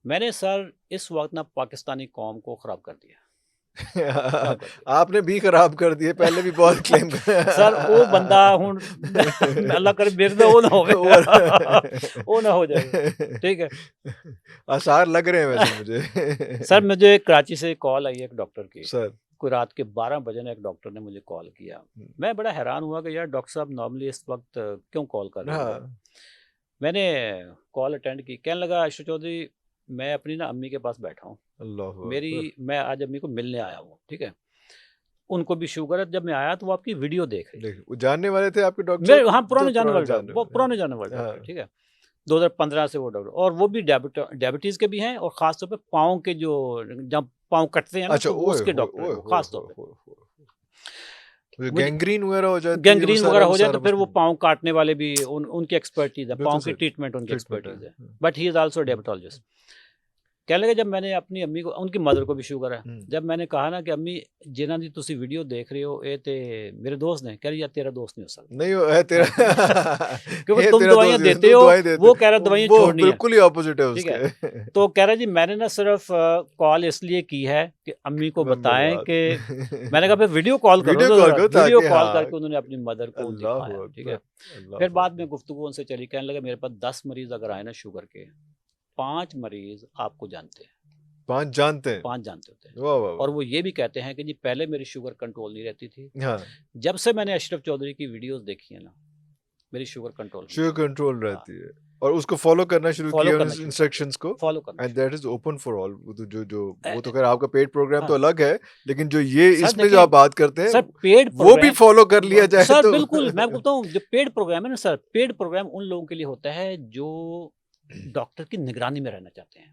میں نے سر اس وقت نا پاکستانی قوم کو خراب کر دیا، خراب کر دیا آپ نے بھی خراب کر دیے، پہلے بھی بہت کلیم سر وہ بندہ ہوں اللہ کرے میرے تو وہ نہ ہو گیا وہ نہ ہو جائے، ٹھیک ہے آثار لگ رہے ہیں ویسے مجھے. سر. مجھے کراچی سے کال آئی ایک ڈاکٹر کی، سر کوئی رات کے 12 بجے ایک ڈاکٹر نے مجھے کال کیا. میں بڑا حیران ہوا کہ یار ڈاکٹر صاحب نارملی اس وقت کیوں کال کر رہے ہاں ہیں. میں نے کال اٹینڈ کی، کہنے لگا اشرف چودھری میں اپنی نا امی کے پاس بیٹھا ہوں، اللہ میری اکبر. میں آج امی کو ملنے آیا ہوں، ٹھیک ہے. ان کو بھی شوگر ہے، جب میں آیا تو وہ آپ کی ویڈیو دیکھ رہی تھی. دیکھ وہ جاننے والے تھے آپ کے ڈاکٹر میرے صاحب؟ ہاں پرانے جو جانے والے جاننے ڈاکٹر، وہ والے. پرانے جانے والے ہاں ڈاکٹر، ٹھیک ہے. 2015 سے وہ ڈاکٹر، اور وہ بھی ڈائبٹیز کے بھی ہیں، اور خاص طور پہ پاؤں کے جو جب پاؤں کٹتے ہیں نا اچھا. تو وہ اوئے اس کے ہوئے ڈاکٹر ہیں اوئے وہ ہوئے خاص طور پہ. ہوئے مجھے گینگرین وغیرہ ہو جاتی ہے، وہ گینگرین سارا وغیرہ وہ ہو جائے سارا تو پھر وہ مسئلہ پاؤں کاٹنے والے بھی ان کی ایکسپرٹیز ہے، بالکل پاؤں کی صحیح ٹریٹمنٹ ان کی ٹریٹمنٹ ہے. ایکسپرٹیز ہے. But he is also dermatologist. کہنے لگے جب میں نے اپنی امی کو، ان کی مدر کو بھی شوگر ہے، جب میں نے کہا نا کہ امی جنہاں دی تسی ویڈیو دیکھ رہے ہو اے تے میرے دوست نے، کہہ رہی ہے تیرا دوست نہیں ہو سکتا نہیں ہے تیرا کیونکہ تم تیرا دوائیاں دوست دیتے تو ہو، دعائیں دیتے، وہ کہہ رہا دوائیاں وہ چھوڑنی ہے، بالکل ہی اپوزٹ ہے اس ٹھیک ہے. کے. تو کہہ رہا جی میں نے نا صرف کال اس لیے کی ہے کہ امی کو نمبر بتائیں بات کہ میں نے کہا پھر ویڈیو کال کرو، ویڈیو کال کرو ویڈیو تاکہ کال ہاں. کر کے انہوں نے اپنی مدر کو اللہ دکھایا، ٹھیک ہے. اکبر اللہ پھر بعد میں اکبر. گفتگو ان سے چلی، کہنے لگا میرے پاس 10 مریض اگر آئے نا شوگر کے، 5 مریض آپ کو جانتے ہیں، 5 جانتے ہیں. 5 جانتے ہوتے ہیں، واہ واہ اور واہ. وہ یہ بھی کہتے ہیں کہ جی پہلے میری شوگر کنٹرول نہیں رہتی تھی، ہاں جب سے میں نے اشرف چودھری کی ویڈیوز دیکھی ہیں نا میری شوگر کنٹرول ہونے شوگر لگی. کنٹرول ہاں رہتی ہے، اور اس کو فالو کرنا شروع فالو کیا کرنا شروع کر انسٹرکشنز دیا، کو. فالو کرنا اینڈ شروع that is open for all. جو کر وہ تو خیر آپ کا پیڈ پروگرام تو ہاں الگ ہے، لیکن جو یہ سر اس میں جو دیکھیں آپ بات کرتے ہیں سر پیڈ وہ بھی پروگرام فالو کر لیا جائے سر تو بالکل میں بولتا ہوں جو پیڈ پروگرام ہے نا سر، پیڈ پروگرام ان لوگوں کے لیے ہوتا ہے جو ڈاکٹر کی نگرانی میں رہنا چاہتے ہیں.